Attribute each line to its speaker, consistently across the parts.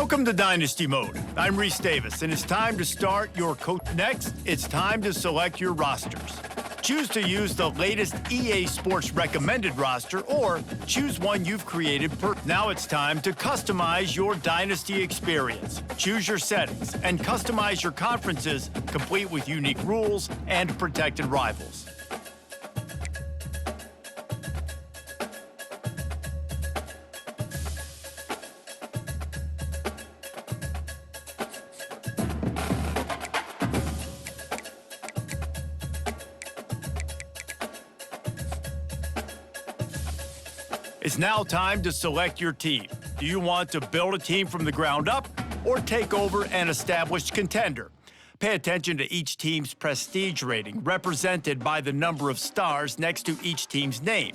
Speaker 1: Welcome to Dynasty Mode. I'm Reese Davis, and it's time to start your coach. Next, it's time to select your rosters. Choose to use the latest EA Sports recommended roster or choose one you've created. Now it's time to customize your Dynasty experience. Choose your settings and customize your conferences, complete with unique rules and protected rivals. It's now time to select your team. Do you want to build a team from the ground up or take over an established contender? Pay attention to each team's prestige rating, represented by the number of stars next to each team's name.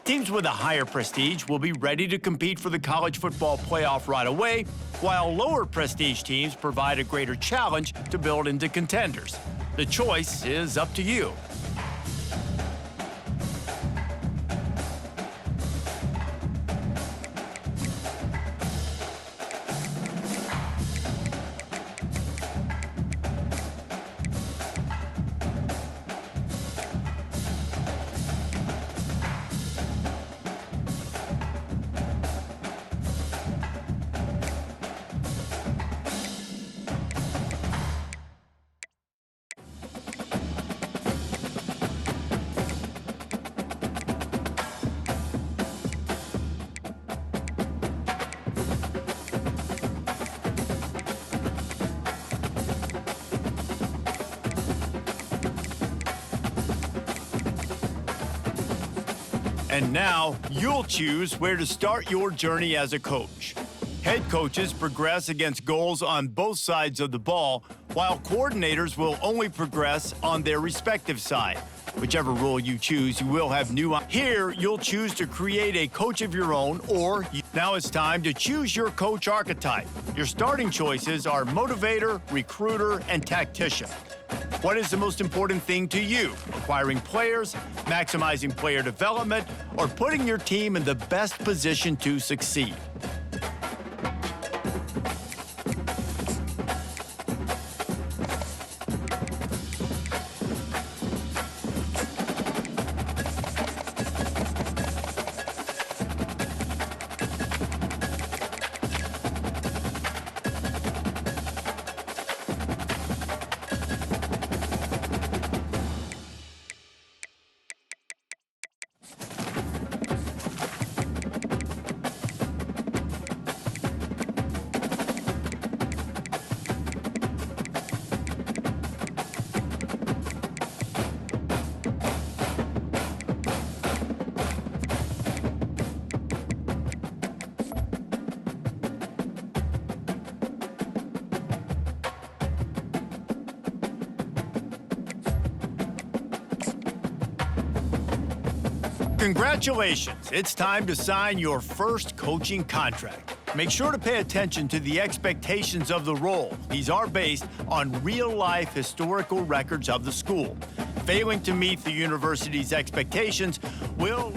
Speaker 1: Teams with a higher prestige will be ready to compete for the college football playoff right away, while lower prestige teams provide a greater challenge to build into contenders. The choice is up to you. And now, you'll choose where to start your journey as a coach. Head coaches progress against goals on both sides of the ball, while coordinators will only progress on their respective side. Whichever role you choose, you will have new. Here, you'll choose to create a coach of your own, or now it's time to choose your coach archetype. Your starting choices are motivator, recruiter, and tactician. What is the most important thing to you? Acquiring players, maximizing player development, or putting your team in the best position to succeed? Congratulations, it's time to sign your first coaching contract. Make sure to pay attention to the expectations of the role. These are based on real-life historical records of the school. Failing to meet the university's expectations will...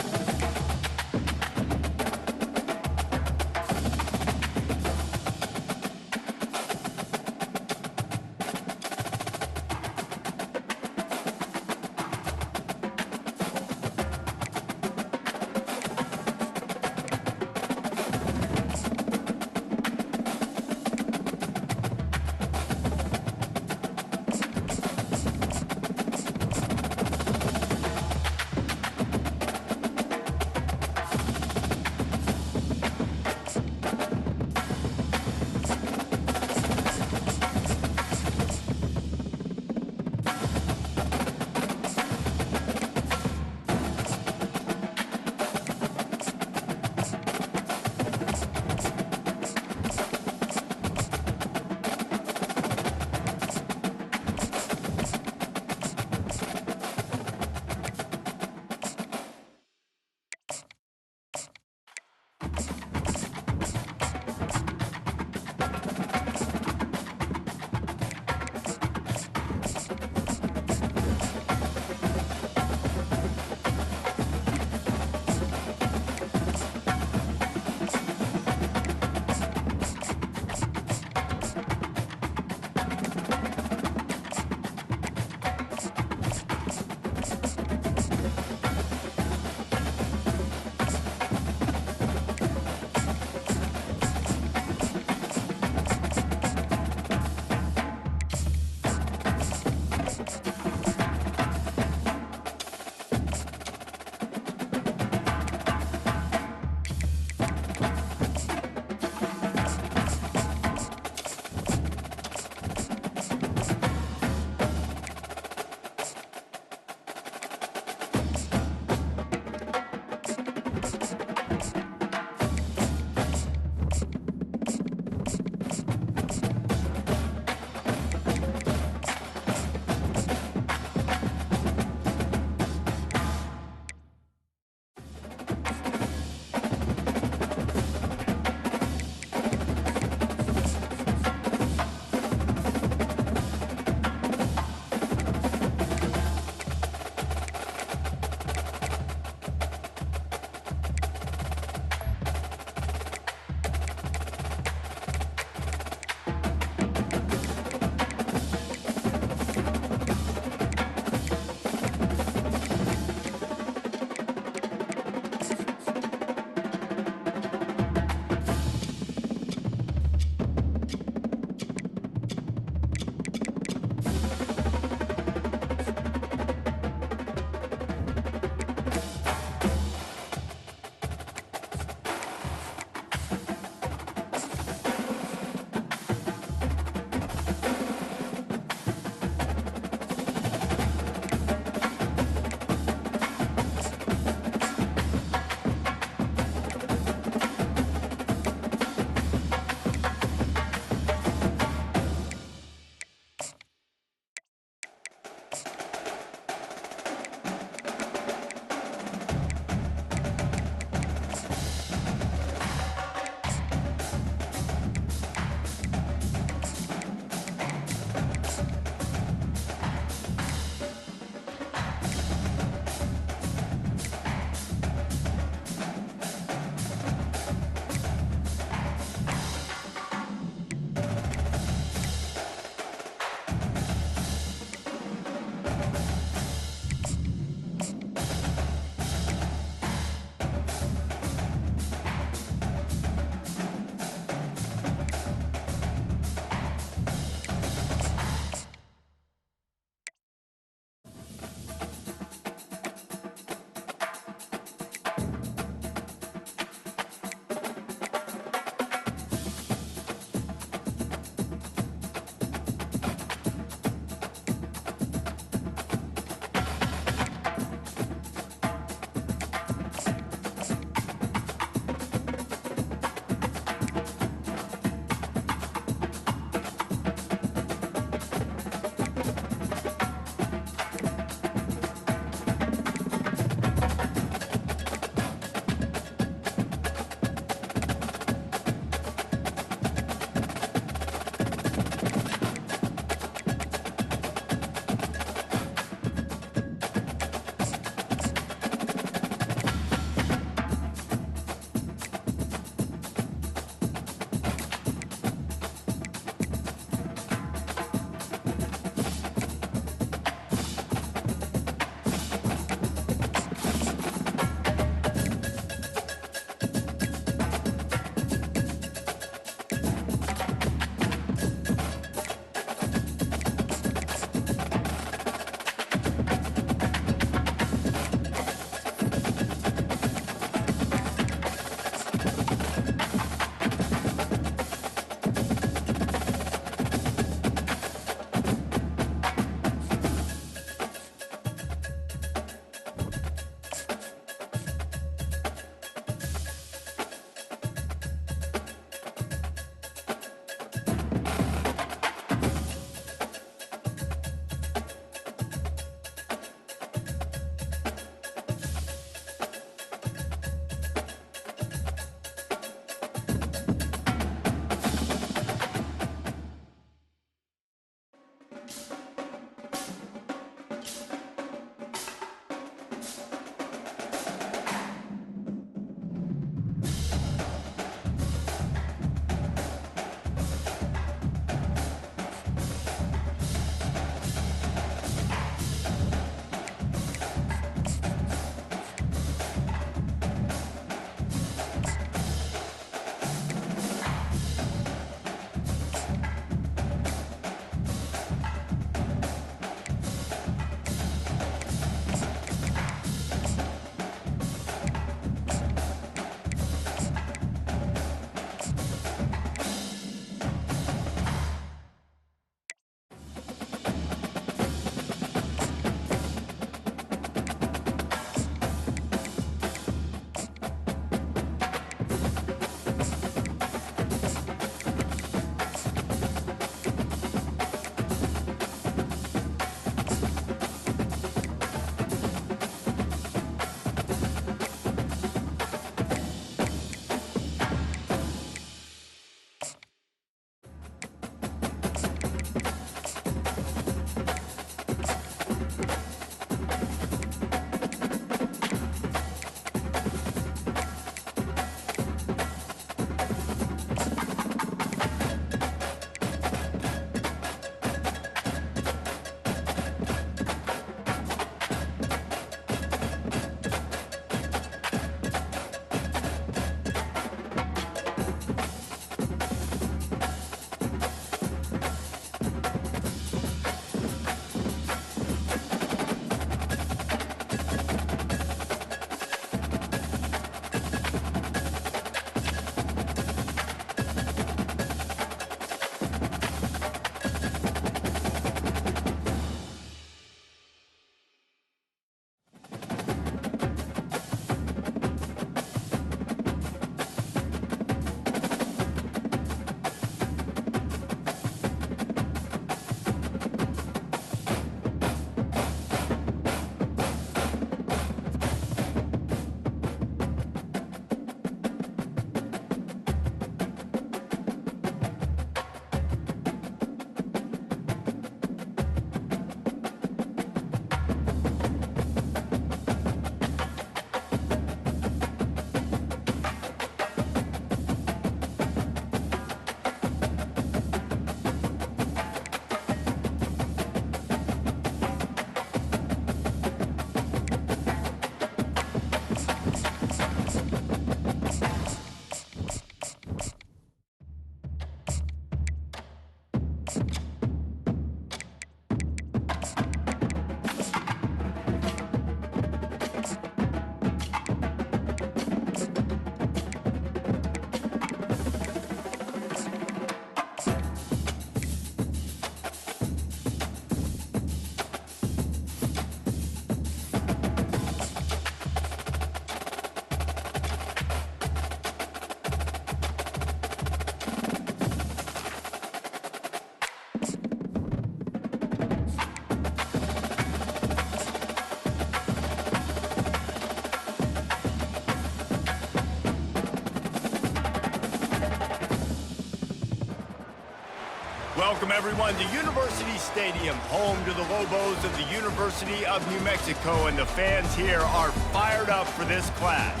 Speaker 1: Welcome, everyone, to University Stadium, home to the Lobos of the University of New Mexico, and the fans here are fired up for this clash.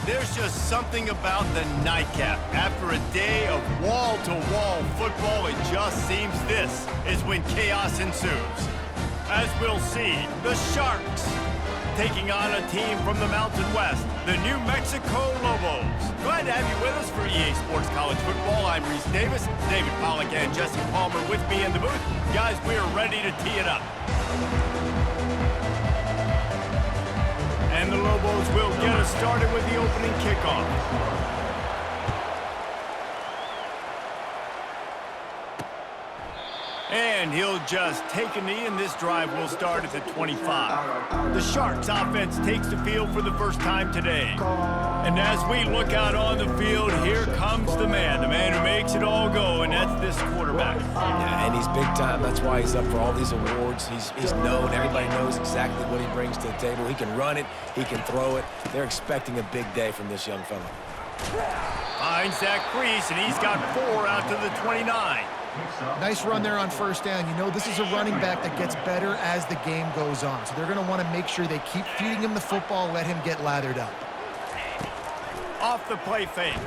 Speaker 1: There's just something about the nightcap. After a day of wall-to-wall football, it just seems this is when chaos ensues. As we'll see, the Sharks taking on a team from the Mountain West, the New Mexico Lobos. Glad to have you with us for EA Sports College Football. I'm Reese Davis, David Pollack and Jesse Palmer with me in the booth. Guys, we're ready to tee it up. And the Lobos will get us started with the opening kickoff. And he'll just take a knee, and this drive will start at the 25. The Sharks offense takes the field for the first time today. And as we look out on the field, here comes the man who makes it all go, and that's this quarterback.
Speaker 2: Yeah, and he's big time. That's why he's up for all these awards. He's known. Everybody knows exactly what he brings to the table. He can run it. He can throw it. They're expecting a big day from this young fella.
Speaker 1: Finds that crease, and he's got 4 out to the 29.
Speaker 3: Nice run there on first down. You know, this is a running back that gets better as the game goes on. So they're going to want to make sure they keep feeding him the football, let him get lathered up.
Speaker 1: Off the play fake.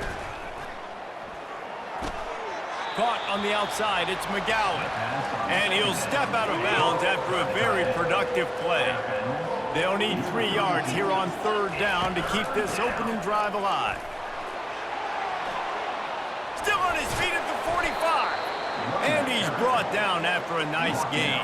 Speaker 1: Caught on the outside, it's McGowan. And he'll step out of bounds after a very productive play. They'll need 3 yards here on third down to keep this opening drive alive. Still on his feet at the 45. And he's brought down after a nice gain.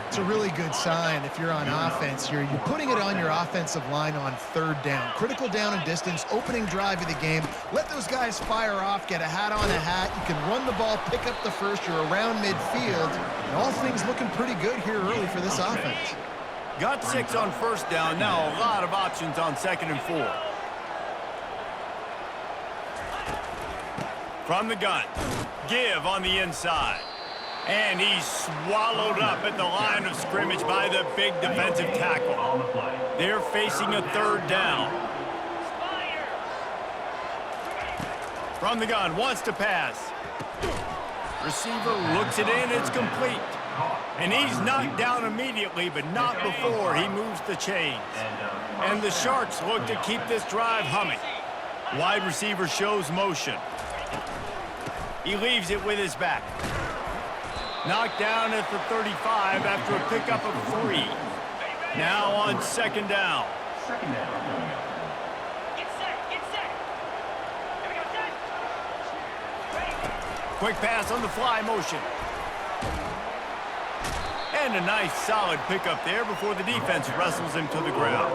Speaker 3: It's a really good sign if you're on offense here. You're putting it on your offensive line on third down. Critical down and distance, opening drive of the game. Let those guys fire off, get a hat on a hat. You can run the ball, pick up the first. You're around midfield. And all things looking pretty good here early for this offense.
Speaker 1: Got 6 on first down. Now a lot of options on 2nd and 4. From the gun, give on the inside. And he's swallowed up at the line of scrimmage by the big defensive tackle. They're facing a third down. From the gun, wants to pass. Receiver looks it in, it's complete. And he's knocked down immediately, but not before he moves the chains. And the Sharks look to keep this drive humming. Wide receiver shows motion. He leaves it with his back. Knocked down at the 35 after a pickup of 3. Now on 2nd down.
Speaker 4: Get set. Here we go, set. Ready.
Speaker 1: Quick pass on the fly motion. And a nice solid pickup there before the defense wrestles him to the ground.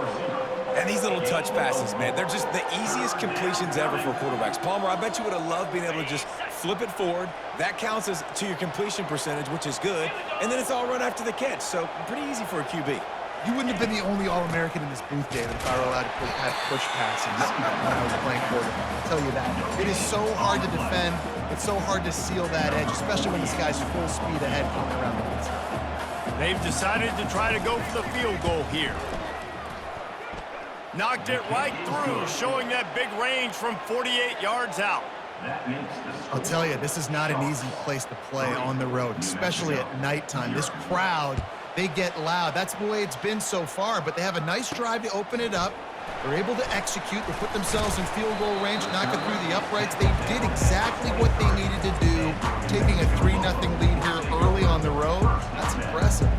Speaker 2: And these little touch passes, man, they're just the easiest completions ever for quarterbacks. Palmer, I bet you would have loved being able to just flip it forward. That counts as to your completion percentage, which is good. And then it's all run after the catch, so pretty easy for a QB.
Speaker 3: You wouldn't have been the only All-American in this booth, David, if I were allowed to have push passes when I was playing quarterback. I'll tell you that. It is so hard to defend. It's so hard to seal that edge, especially when this guy's full speed ahead coming around the inside.
Speaker 1: They've decided to try to go for the field goal here. Knocked it right through, showing that big range from 48 yards out.
Speaker 3: I'll tell you, this is not an easy place to play on the road, especially at nighttime. This crowd, they get loud. That's the way it's been so far, but they have a nice drive to open it up. They're able to execute. They put themselves in field goal range, knock it through the uprights. They did exactly what they needed to do, taking a 3-0 lead here early on the road. That's impressive.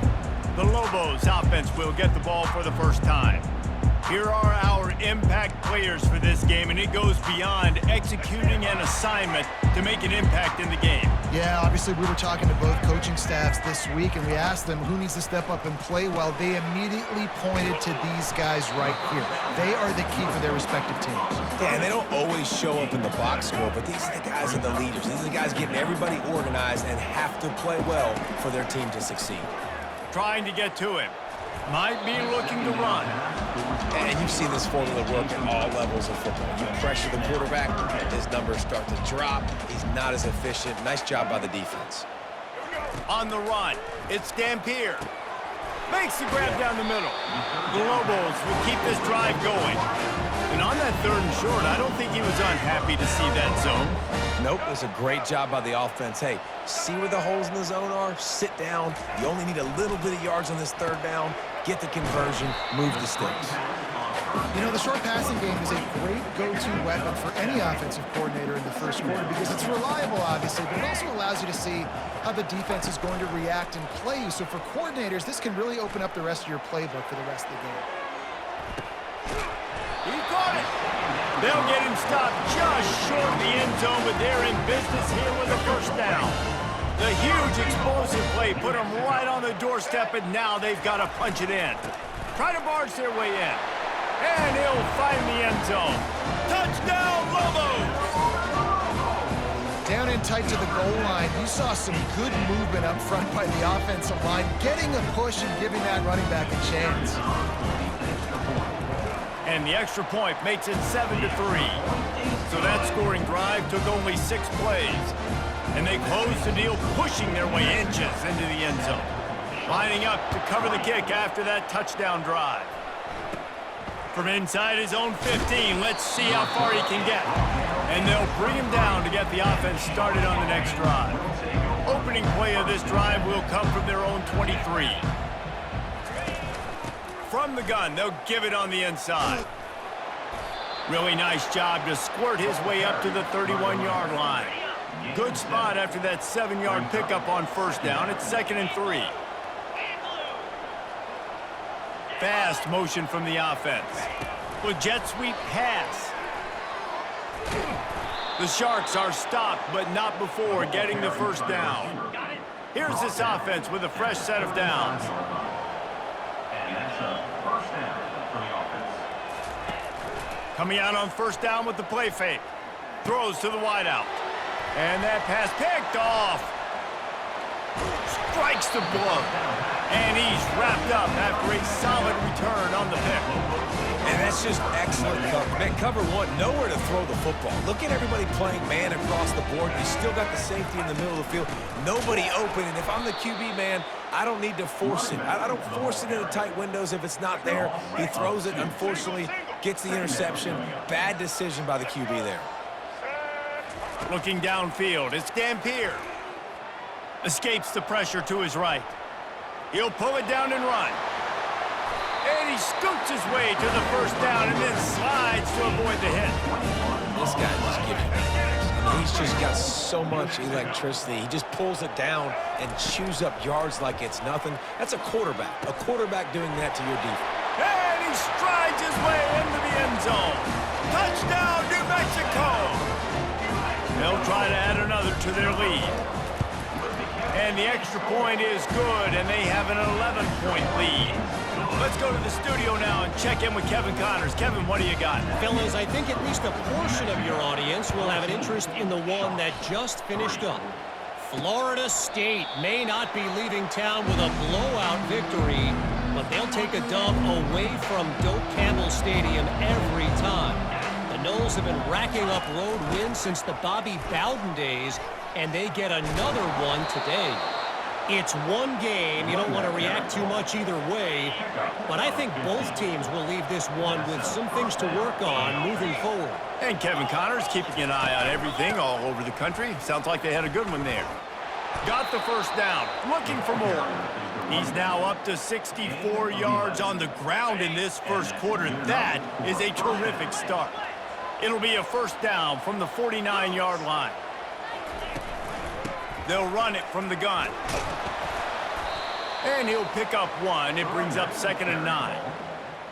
Speaker 1: The Lobos offense will get the ball for the first time. Here are our impact players for this game, and it goes beyond executing an assignment to make an impact in the game.
Speaker 3: Yeah, obviously we were talking to both coaching staffs this week, and we asked them who needs to step up and play well. They immediately pointed to these guys right here. They are the key for their respective teams.
Speaker 2: Yeah, and they don't always show up in the box score, but these are the guys and the leaders. These are the guys getting everybody organized and have to play well for their team to succeed.
Speaker 1: Trying to get to him. Might be looking to run.
Speaker 2: And you've seen this formula work at all levels of football. You pressure the quarterback, his numbers start to drop. He's not as efficient. Nice job by the defense.
Speaker 1: On the run, it's Dampier. Makes the grab down the middle. The Lobos will keep this drive going. And on that 3rd and short, I don't think he was unhappy to see that zone.
Speaker 2: Nope, it's a great job by the offense. Hey, see where the holes in the zone are? Sit down. You only need a little bit of yards on this third down. Get the conversion. Move the sticks.
Speaker 3: You know, the short passing game is a great go-to weapon for any offensive coordinator in the first quarter because it's reliable, obviously, but it also allows you to see how the defense is going to react and play you. So for coordinators, this can really open up the rest of your playbook for the rest of the game.
Speaker 1: He caught it. They'll get him stopped just short of the end zone, but they're in business here with a first down. The huge explosive play put them right on the doorstep, and now they've got to punch it in. Try to barge their way in. And he'll find the end zone. Touchdown, Lobos!
Speaker 3: Down in tight to the goal line, you saw some good movement up front by the offensive line, getting a push and giving that running back a chance.
Speaker 1: And the extra point makes it 7-3. So that scoring drive took only 6 plays. And they closed the deal, pushing their way inches into the end zone. Lining up to cover the kick after that touchdown drive. From inside his own 15, let's see how far he can get. And they'll bring him down to get the offense started on the next drive. Opening play of this drive will come from their own 23. From the gun, they'll give it on the inside. Really nice job to squirt his way up to the 31-yard line. Good spot after that 7-yard pickup on first down. It's 2nd and 3. Fast motion from the offense. With jet sweep pass. The Sharks are stopped, but not before getting the first down. Here's this offense with a fresh set of downs. Coming out on first down with the play fake. Throws to the wideout. And that pass picked off. Strikes the blow. And he's wrapped up after a solid return on the pick.
Speaker 2: And that's just excellent cover. Man, cover one, nowhere to throw the football. Look at everybody playing man across the board. You still got the safety in the middle of the field. Nobody open. And if I'm the QB, man, I don't need to force it. I don't force it into tight windows if it's not there. He throws it, unfortunately, gets the interception. Bad decision by the QB there.
Speaker 1: Looking downfield, it's Dampier. Escapes the pressure to his right. He'll pull it down and run. And he scoots his way to the first down and then slides to avoid the hit.
Speaker 2: This guy just gives you I mean, he's just got so much electricity. He just pulls it down and chews up yards like it's nothing. That's a quarterback. A quarterback doing that to your defense.
Speaker 1: And he strides his way into the end zone. Touchdown, New Mexico! They'll try to add another to their lead. And the extra point is good, and they have an 11-point lead. Let's go to the studio now and check in with Kevin Connors. Kevin, what do you got?
Speaker 5: Fellas, I think at least a portion of your audience will have an interest in the one that just finished up. Florida State may not be leaving town with a blowout victory, but they'll take a dub away from Doak Campbell Stadium every time. The Noles have been racking up road wins since the Bobby Bowden days, and they get another one today. It's one game. You don't want to react too much either way, but I think both teams will leave this one with some things to work on moving forward.
Speaker 1: And Kevin Connors keeping an eye on everything all over the country. Sounds like they had a good one there. Got the first down, looking for more. He's now up to 64 yards on the ground in this first quarter. That is a terrific start. It'll be a first down from the 49-yard line. They'll run it from the gun. And he'll pick up one. It brings up 2nd and 9.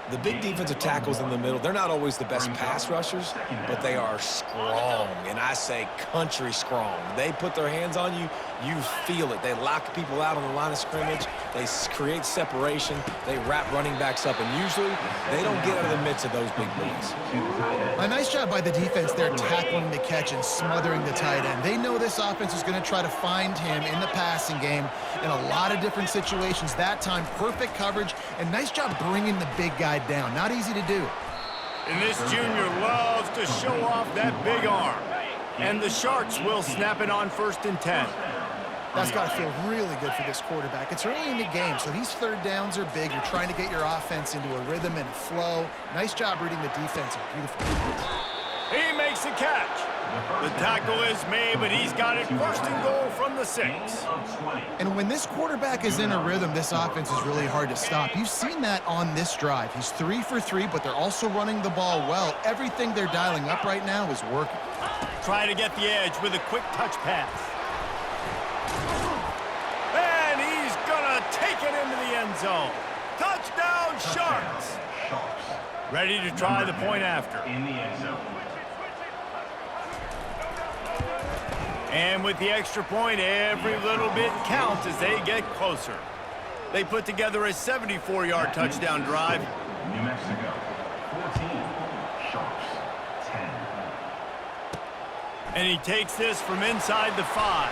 Speaker 2: The big defensive tackles in the middle, they're not always the best pass rushers, but they are strong, and I say country strong. They put their hands on you, you feel it. They lock people out on the line of scrimmage. They create separation. They wrap running backs up, and usually they don't get out of the midst of those big boys.
Speaker 3: A nice job by the defense there tackling the catch and smothering the tight end. They know this offense is going to try to find him in the passing game in a lot of different situations. That time, perfect coverage, and nice job bringing the big guy down. Not easy to do.
Speaker 1: And this junior loves to show off that big arm. And the Sharks will snap it on 1st and 10.
Speaker 3: That's got to feel really good for this quarterback. It's early in the game, so these third downs are big. You're trying to get your offense into a rhythm and a flow. Nice job reading the defense. Beautiful.
Speaker 1: He makes the catch. The tackle is made, but he's got it first and goal from the 6.
Speaker 3: And when this quarterback is in a rhythm, this offense is really hard to stop. You've seen that on this drive. He's 3 for 3, but they're also running the ball well. Everything they're dialing up right now is working.
Speaker 1: Try to get the edge with a quick touch pass. And he's gonna take it into the end zone. Touchdown, Sharks. Ready to try the point after.
Speaker 6: In the end zone.
Speaker 1: And with the extra point, every little bit counts as they get closer. They put together a 74-yard touchdown drive.
Speaker 6: New Mexico, 14. Sharks, 10.
Speaker 1: And he takes this from inside the 5.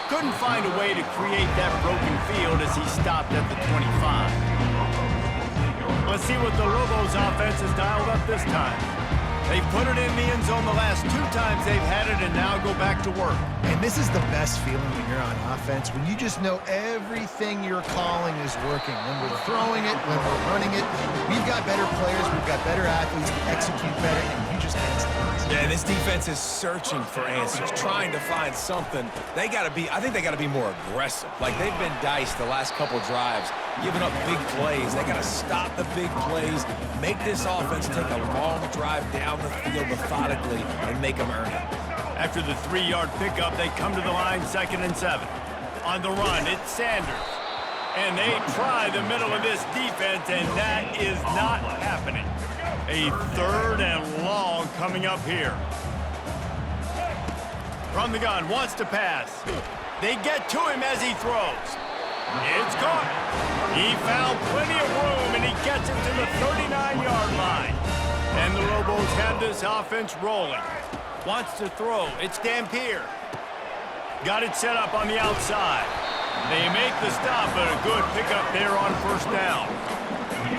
Speaker 1: Couldn't find a way to create that broken field as he stopped at the 25. Let's see what the Lobos offense has dialed up this time. They've put it in the end zone the last 2 times they've had it and now go back to work.
Speaker 3: And this is the best feeling when you're on offense, when you just know everything you're calling is working. When we're throwing it, when we're running it, we've got better players, we've got better athletes, we execute better, and you just can't stop us.
Speaker 2: Yeah, this defense is searching for answers, trying to find something. I think they got to be more aggressive. Like, they've been diced the last couple drives, giving up big plays. They got to stop the big plays, make this offense take a long drive down the field methodically, and make them earn it.
Speaker 1: After the 3-yard pickup, they come to the line 2nd and 7. On the run, it's Sanders. And they try the middle of this defense, and that is not happening. A 3rd and long coming up here. From the gun, wants to pass. They get to him as he throws. It's caught. He found plenty of room, and he gets it to the 39-yard line. And the Lobos have this offense rolling. Wants to throw. It's Dampier. Got it set up on the outside. They make the stop, but a good pickup there on 1st down.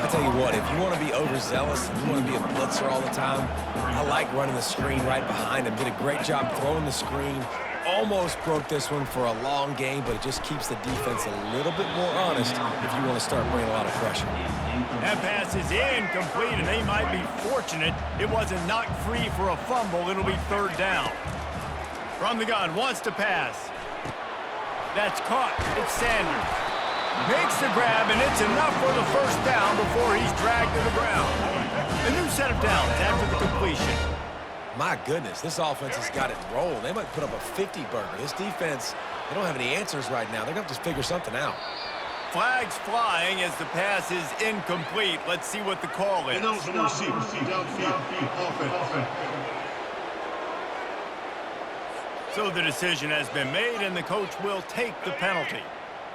Speaker 2: I'll tell you what, if you want to be overzealous and you want to be a blitzer all the time, I like running the screen right behind him. Did a great job throwing the screen. Almost broke this one for a long game, but it just keeps the defense a little bit more honest if you want to start bringing a lot of pressure.
Speaker 1: That pass is incomplete, and they might be fortunate it wasn't knocked free for a fumble. It'll be 3rd down. From the gun, wants to pass. That's caught. It's Sanders. Makes the grab, and it's enough for the 1st down before he's dragged to the ground. A new set of downs after the completion.
Speaker 2: My goodness, this offense has got it rolling. They might put up a 50-burger. This defense, they don't have any answers right now. They're going to have to figure something out.
Speaker 1: Flags flying as the pass is incomplete. Let's see what the call is. So the decision has been made, and the coach will take the penalty.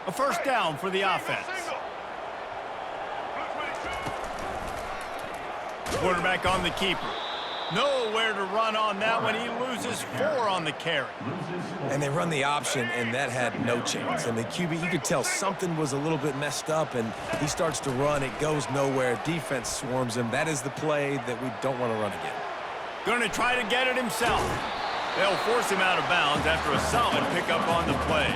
Speaker 1: A 1st down for the offense. Quarterback on the keeper. Nowhere to run on that one. He loses 4 on the carry.
Speaker 2: And they run the option, and that had no chance. And the QB, you could tell something was a little bit messed up, and he starts to run. It goes nowhere. Defense swarms him. That is the play that we don't want to run again.
Speaker 1: Going to try to get it himself. They'll force him out of bounds after a solid pickup on the play.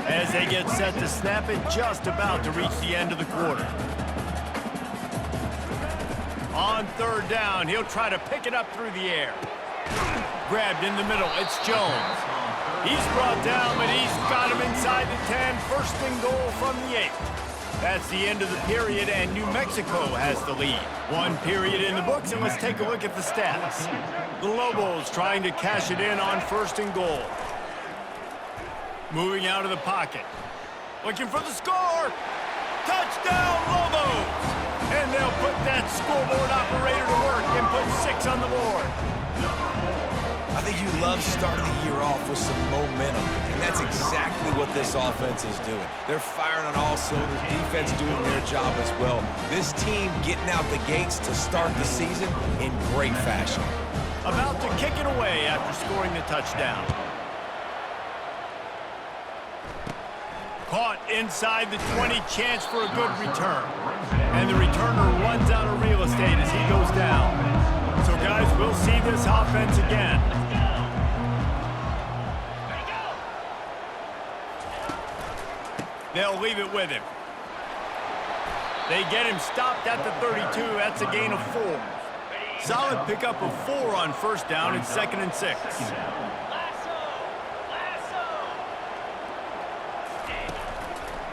Speaker 1: As they get set to snap it, just about to reach the end of the quarter. On 3rd down, he'll try to pick it up through the air. Grabbed in the middle, it's Jones. He's brought down, but he's got him inside the 10, 1st and goal from the 8. That's the end of the period, and New Mexico has the lead. 1 period in the books, and let's take a look at the stats. The Lobos trying to cash it in on 1st and goal. Moving out of the pocket. Looking for the score. Touchdown, Lobos! And they'll put that scoreboard operator to work and put 6 on the board.
Speaker 2: I think you love starting the year off with some momentum, and that's exactly what this offense is doing. They're firing on all cylinders, defense doing their job as well. This team getting out the gates to start the season in great fashion.
Speaker 1: About to kick it away after scoring the touchdown. Caught inside the 20, chance for a good return. And the returner runs out of real estate as he goes down. So, guys, we'll see this offense again. They'll leave it with him. They get him stopped at the 32. That's a gain of 4. Solid pickup of 4 on first down and 2nd and 6.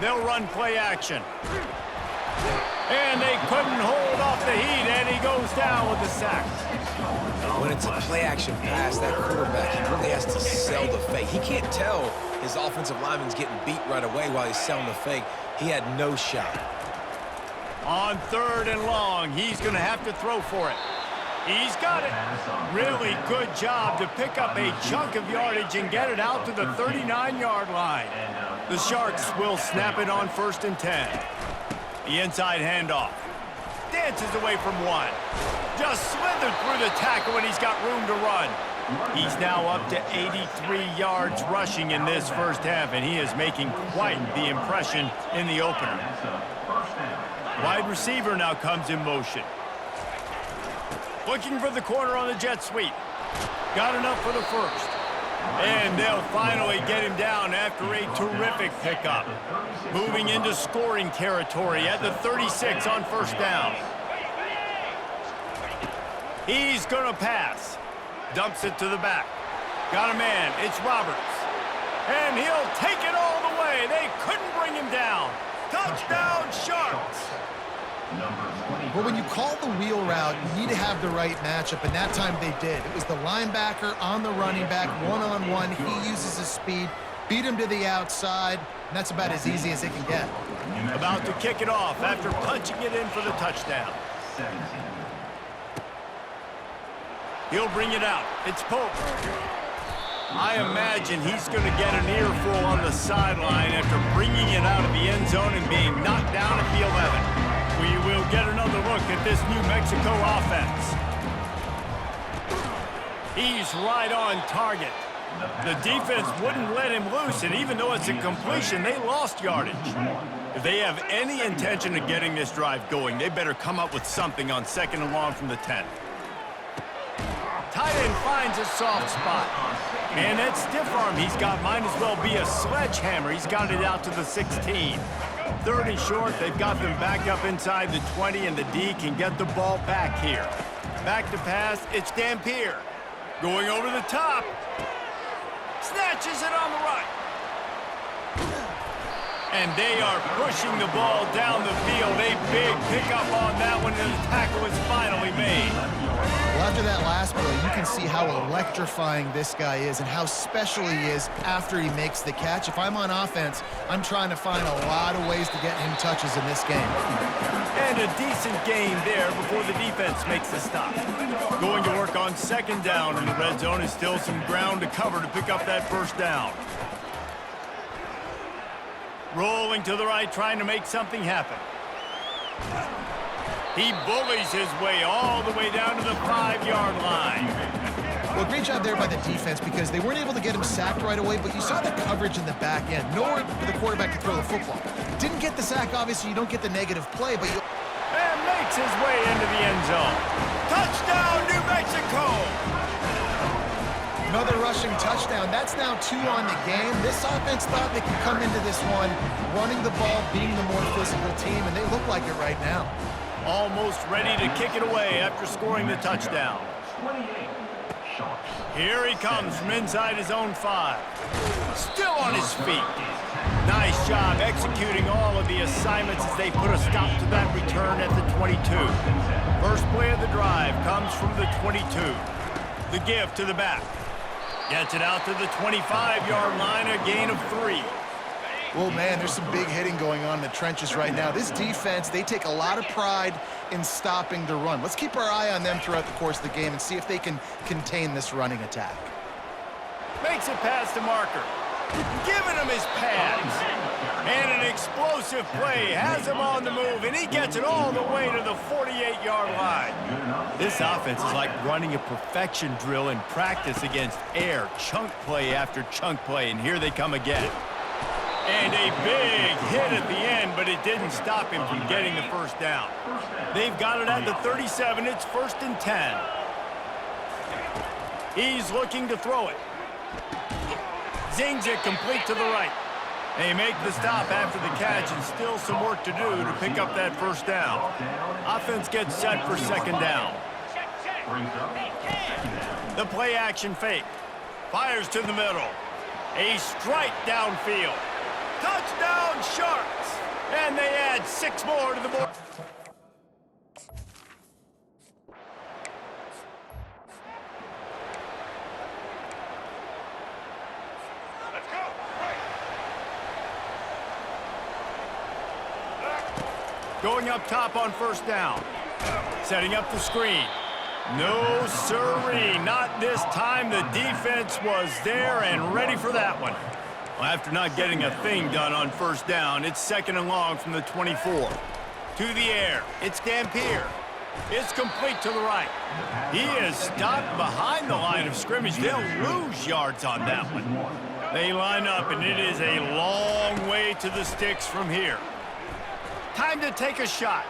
Speaker 1: They'll run play action. And they couldn't hold off the heat, and he goes down with the sack.
Speaker 2: When it's a play-action pass, that quarterback, he really has to sell the fake. He can't tell his offensive lineman's getting beat right away while he's selling the fake. He had no shot.
Speaker 1: On 3rd and long, he's going to have to throw for it. He's got it. Really good job to pick up a chunk of yardage and get it out to the 39-yard line. The Sharks will snap it on 1st and 10. The inside handoff. Dances away from 1. Just slithered through the tackle and he's got room to run. He's now up to 83 yards rushing in this first half, and he is making quite the impression in the opener. Wide receiver now comes in motion. Looking for the corner on the jet sweep. Got enough for the first. And they'll finally get him down after a terrific pickup. Moving into scoring territory at the 36 on first down. He's going to pass. Dumps it to the back. Got a man. It's Roberts. And he'll take it all the way. They couldn't bring him down. Touchdown, Sharks.
Speaker 3: But when you call the wheel route, you need to have the right matchup, and that time they did. It was the linebacker on the running back, one-on-one. He uses his speed, beat him to the outside, and that's about as easy as it can get.
Speaker 1: About to kick it off after punching it in for the touchdown. He'll bring it out. It's Pope. I imagine he's going to get an earful on the sideline after bringing it out of the end zone and being knocked down at the 11. We will get another look at this New Mexico offense. He's right on target. The defense wouldn't let him loose, and even though it's a completion, they lost yardage. If they have any intention of getting this drive going, they better come up with something on 2nd and long from the 10. Tight end finds a soft spot. And that stiff arm he's got might as well be a sledgehammer. He's got it out to the 16. 3rd and short, they've got them back up inside the 20, and the D can get the ball back here. Back to pass, it's Dampier. Going over the top. Snatches it on the right. And they are pushing the ball down the field. A big pickup on that one, and the tackle is finally made.
Speaker 3: Well, after that last play, you can see how electrifying this guy is and how special he is after he makes the catch. If I'm on offense, I'm trying to find a lot of ways to get him touches in this game.
Speaker 1: And a decent game there before the defense makes the stop. Going to work on 2nd down in the red zone is still some ground to cover to pick up that first down. Rolling to the right, trying to make something happen. He bullies his way all the way down to the 5-yard line.
Speaker 3: Well, great job there by the defense because they weren't able to get him sacked right away, but you saw the coverage in the back end. Nowhere for the quarterback to throw the football. Didn't get the sack, obviously. You don't get the negative play, but you...
Speaker 1: And makes his way into the end zone. Touchdown, New Mexico!
Speaker 3: Another rushing touchdown. That's now 2 on the game. This offense thought they could come into this one running the ball, being the more physical team, and they look like it right now.
Speaker 1: Almost ready to kick it away after scoring the touchdown. Here he comes from inside his own 5. Still on his feet. Nice job executing all of the assignments as they put a stop to that return at the 22. First play of the drive comes from the 22. The give to the back. Gets it out to the 25-yard line, a gain of 3.
Speaker 3: Well, man, there's some big hitting going on in the trenches right now. This defense, they take a lot of pride in stopping the run. Let's keep our eye on them throughout the course of the game and see if they can contain this running attack.
Speaker 1: Makes it past the marker. Giving him his pads. And an explosive play has him on the move, and he gets it all the way to the 48-yard line. This offense is like running a perfection drill in practice against air. Chunk play after chunk play, and here they come again. And a big hit at the end, but it didn't stop him from getting the first down. They've got it at the 37. It's 1st and 10. He's looking to throw it. Zings it complete to the right. They make the stop after the catch, and still some work to do to pick up that first down. Offense gets set for 2nd down.
Speaker 6: Brings up second down.
Speaker 1: The play action fake. Fires to the middle. A strike downfield. Touchdown Sharks! And they add 6 more to the board.
Speaker 6: Let's go.
Speaker 1: Going up top on first down. Setting up the screen. No sirree, not this time. The defense was there and ready for that one. Well, after not getting a thing done on first down, it's second and long from the 24. To the air, it's Dampier. It's complete to the right. He is stopped behind the line of scrimmage. They'll lose yards on that one. They line up, and it is a long way to the sticks from here. Time to take a shot.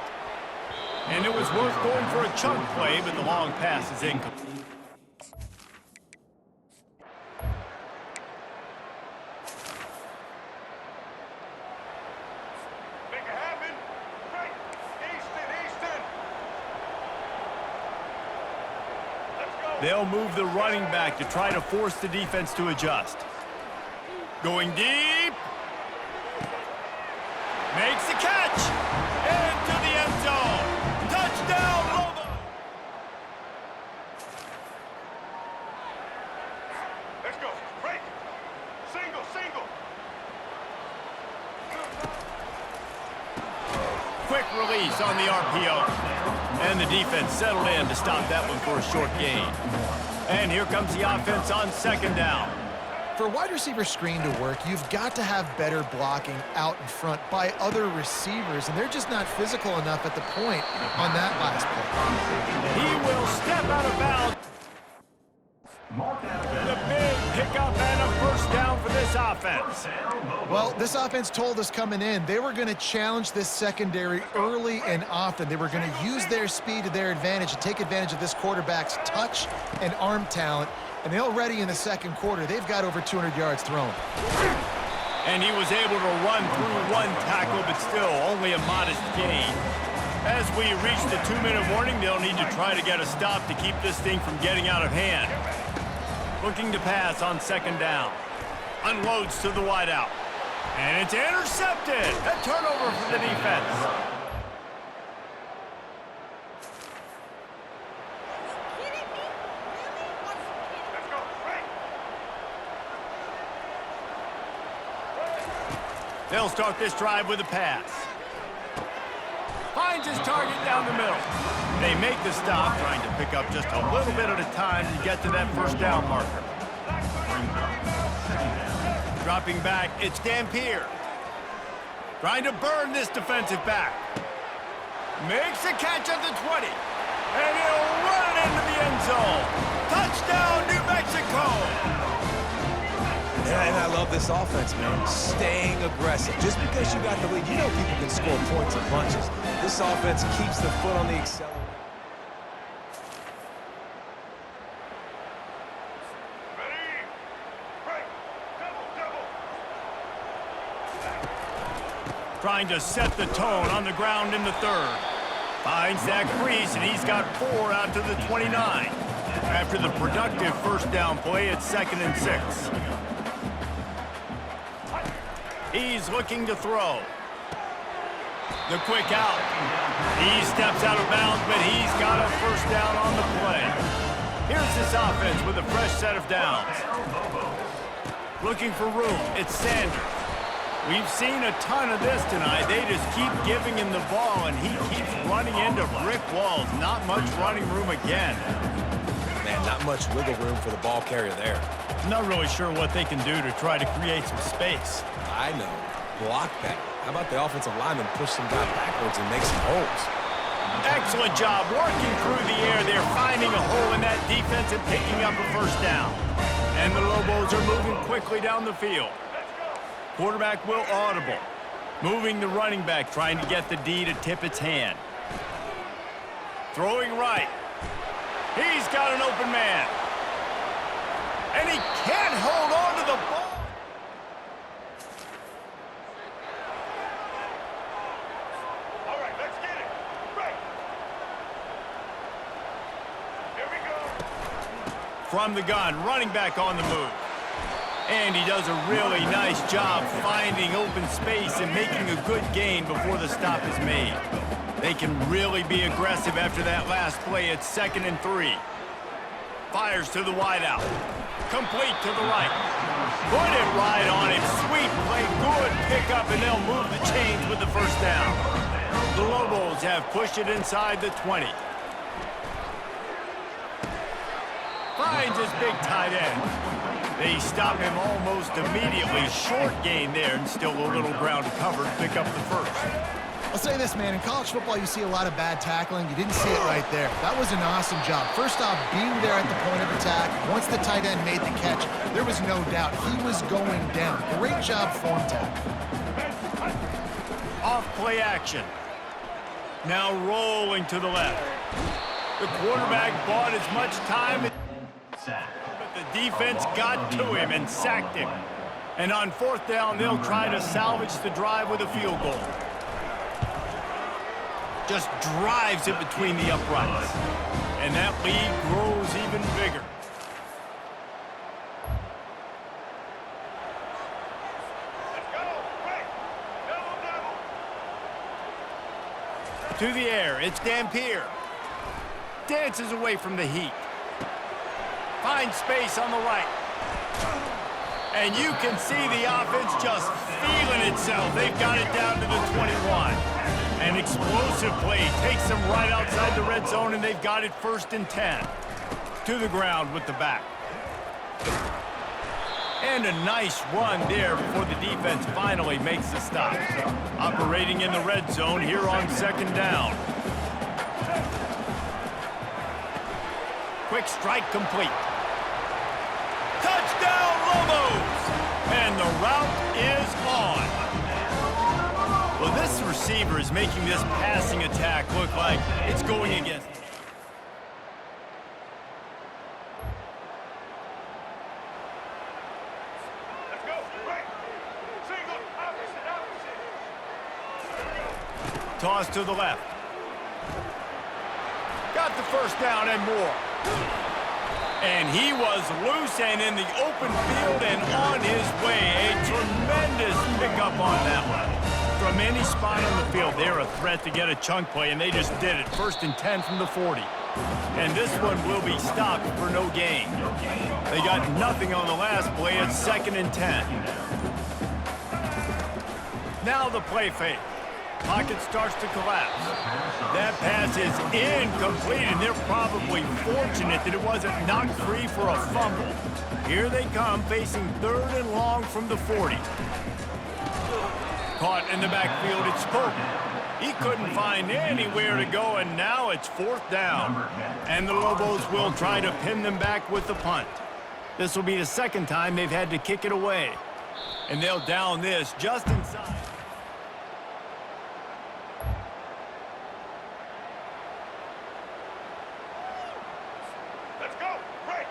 Speaker 1: And it was worth going for a chunk play, but the long pass is incomplete.
Speaker 6: Make it happen. Right. Easton. Let's go.
Speaker 1: They'll move the running back to try to force the defense to adjust. Going deep. Makes the catch. Into the end zone. Touchdown, Lobo.
Speaker 6: Let's go. Break. Single.
Speaker 1: Quick release on the RPO. And the defense settled in to stop that one for a short gain. And here comes the offense on second down.
Speaker 3: For a wide receiver screen to work, you've got to have better blocking out in front by other receivers, and they're just not physical enough at the point on that last play.
Speaker 1: He will step out of bounds. The big pickup and a first down for this offense.
Speaker 3: Well, this offense told us coming in they were going to challenge this secondary early and often. They were going to use their speed to their advantage and take advantage of this quarterback's touch and arm talent. And already in the second quarter, they've got over 200 yards thrown.
Speaker 1: And he was able to run through one tackle, but still only a modest gain. As we reach the 2-minute warning, they'll need to try to get a stop to keep this thing from getting out of hand. Looking to pass on second down. Unloads to the wideout. And it's intercepted. A turnover for the defense. They'll start this drive with a pass. Finds his target down the middle. They make the stop, trying to pick up just a little bit at a time to get to that first down marker. Dropping back, it's Dampier. Trying to burn this defensive back. Makes a catch at the 20. And he'll run it into the end zone. Touchdown, New Mexico!
Speaker 2: And I love this offense, man. Staying aggressive. Just because you got the lead, you know people can score points in bunches. This offense keeps the foot on the accelerator.
Speaker 6: Ready. Break. Double.
Speaker 1: Trying to set the tone on the ground in the third. Finds that crease, and he's got 4 out to the 29. After the productive first down play, it's 2nd and 6. He's looking to throw. The quick out. He steps out of bounds, but he's got a first down on the play. Here's this offense with a fresh set of downs. Looking for room, it's Sanders. We've seen a ton of this tonight. They just keep giving him the ball, and he keeps running into brick walls. Not much running room again.
Speaker 2: Man, not much wiggle room for the ball carrier there.
Speaker 1: I'm not really sure what they can do to try to create some space.
Speaker 2: I know. Block that. How about the offensive lineman push some guy backwards and make some holes?
Speaker 1: Excellent job working through the air. They're finding a hole in that defense and picking up a first down. And the Lobos are moving quickly down the field. Quarterback will audible. Moving the running back, trying to get the D to tip its hand. Throwing right. He's got an open man. And he can't hold on to the ball.
Speaker 6: All right, let's get it. Break. Here we
Speaker 1: from the gun, running back on the move. And he does a really nice job finding open space and making a good gain before the stop is made. They can really be aggressive after that last play. It's 2nd and 3. Fires to the wideout. Complete to the right. Put it right on him. Sweet play. Good pickup, and they'll move the chains with the first down. The Lobos have pushed it inside the 20. Finds his big tight end. They stop him almost immediately. Short gain there, and still a little ground to cover to pick up the first.
Speaker 3: I'll say this, man. In college football, you see a lot of bad tackling. You didn't see it right there. That was an awesome job. First off, being there at the point of attack. Once the tight end made the catch, there was no doubt he was going down. Great job form tackle.
Speaker 1: Off play action. Now rolling to the left. The quarterback bought as much time, but the defense got to him and sacked him. And on 4th down, they'll try to salvage the drive with a field goal. Just drives it between the uprights. And that lead grows even bigger.
Speaker 6: Let's go. Break. Double, double.
Speaker 1: To the air, it's Dampier. Dances away from the heat. Finds space on the right. And you can see the offense just feeling itself. They've got it down to the 21. An explosive play takes them right outside the red zone, and they've got it 1st and 10. To the ground with the back. And a nice run there before the defense finally makes the stop. Operating in the red zone here on 2nd down. Quick strike complete. Touchdown, Lobos! And the route is on. Well, this receiver is making this passing attack look like it's going against.
Speaker 6: Let's go. Break. Single. Opposite.
Speaker 1: Toss to the left. Got the first down and more. And he was loose and in the open field and on his way. A tremendous pickup on that one. From any spot on the field, they're a threat to get a chunk play, and they just did it. 1st and 10 from the 40. And this one will be stopped for no gain. They got nothing on the last play. It's 2nd and 10. Now the play fake. Pocket starts to collapse. That pass is incomplete, and they're probably fortunate that it wasn't knocked free for a fumble. Here they come, facing 3rd and long from the 40. Caught in the backfield, it's Spoken. He couldn't find anywhere to go, and now it's 4th down. And the Lobos will try to pin them back with the punt. This will be the 2nd time they've had to kick it away. And they'll down this just inside.
Speaker 6: Let's go. Break.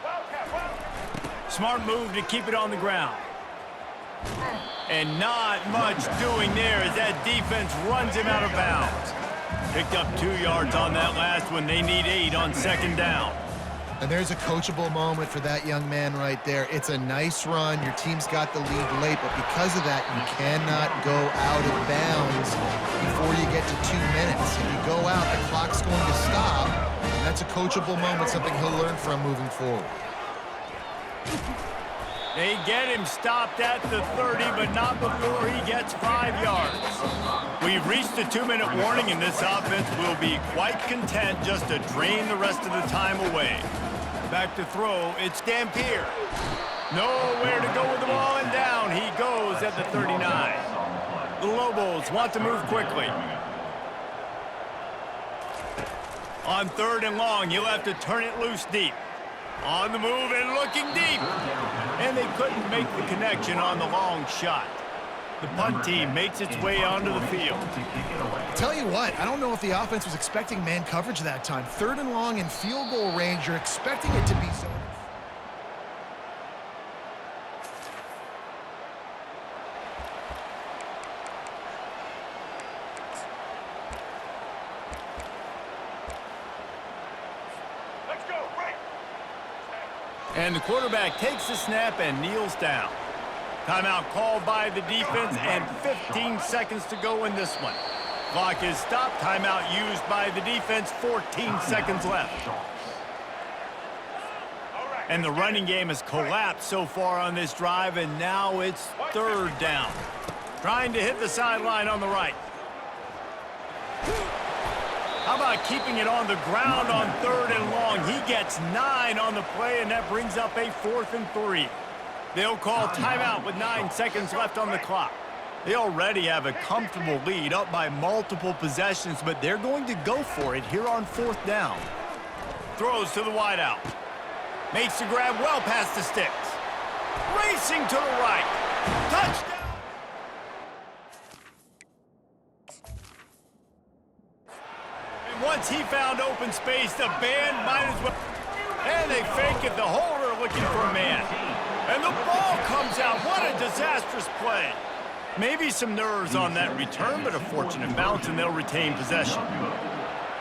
Speaker 6: Wildcat. Wildcat.
Speaker 1: Smart move to keep it on the ground. And not much doing there as that defense runs him out of bounds. Picked up 2 yards on that last one. They need 8 on 2nd down.
Speaker 3: And there's a coachable moment for that young man right there. It's a nice run. Your team's got the lead late, but because of that, you cannot go out of bounds before you get to 2 minutes. If you go out, the clock's going to stop. And that's a coachable moment, something he'll learn from moving forward.
Speaker 1: They get him stopped at the 30, but not before he gets 5 yards. We've reached a 2-minute warning, and this offense will be quite content just to drain the rest of the time away. Back to throw, it's Dampier. Nowhere to go with the ball, and down he goes at the 39. The Lobos want to move quickly. On 3rd and long, you'll have to turn it loose deep. On the move and looking deep. And they couldn't make the connection on the long shot. The punt team makes its way onto the field.
Speaker 3: Tell you what, I don't know if the offense was expecting man coverage that time. 3rd and long in field goal range, you're expecting it to be zone.
Speaker 1: And the quarterback takes the snap and kneels down. Timeout called by the defense and 15 seconds to go in this one. Clock is stopped. Timeout used by the defense. 14 seconds left. And the running game has collapsed so far on this drive, and now it's third down. Trying to hit the sideline on the right. How about keeping it on the ground on third and long? He gets 9 on the play, and that brings up a 4th and 3. They'll call timeout with 9 seconds left on the clock. They already have a comfortable lead, up by multiple possessions, but they're going to go for it here on 4th down. Throws to the wideout. Makes the grab well past the sticks. Racing to the right. Touchdown! And once he found open space, the band might as well. And they fake it. The holder looking for a man. And the ball comes out. What a disastrous play. Maybe some nerves on that return, but a fortunate bounce, and they'll retain possession.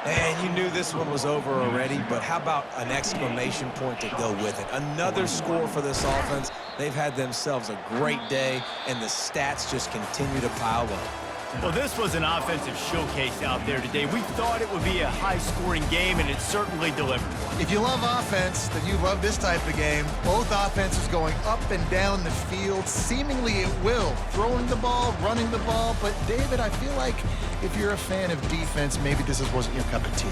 Speaker 2: And you knew this one was over already, but how about an exclamation point to go with it? Another score for this offense. They've had themselves a great day, and the stats just continue to pile up.
Speaker 1: Well, this was an offensive showcase out there today. We thought it would be a high-scoring game, and it certainly delivered.
Speaker 3: If you love offense, then you love this type of game. Both offenses going up and down the field, seemingly at will. Throwing the ball, running the ball. But, David, I feel like if you're a fan of defense, maybe this wasn't your cup of tea.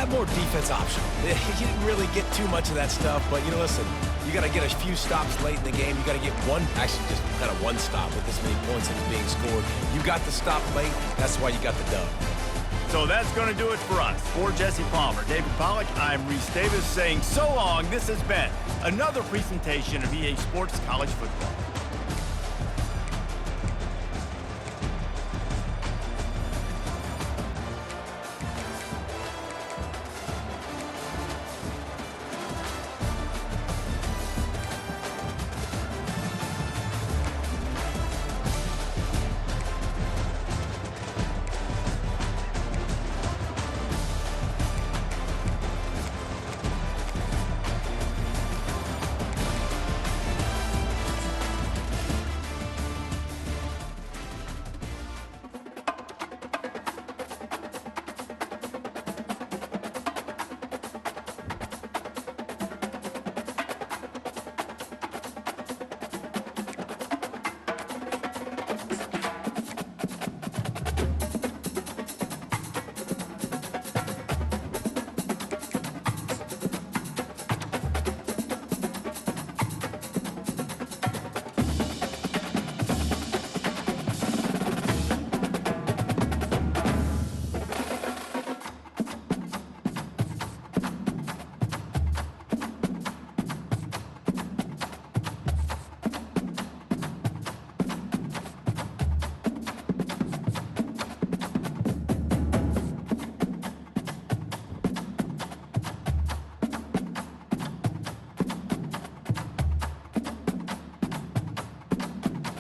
Speaker 2: More defense optional. You didn't really get too much of that stuff, but, listen, you got to get a few stops late in the game. You got to get actually just kind of one stop with this many points that is being scored. You got the stop late. That's why you got the dub.
Speaker 1: So that's going to do it for us. For Jesse Palmer, David Pollack, I'm Reese Davis saying so long. This has been another presentation of EA Sports College Football.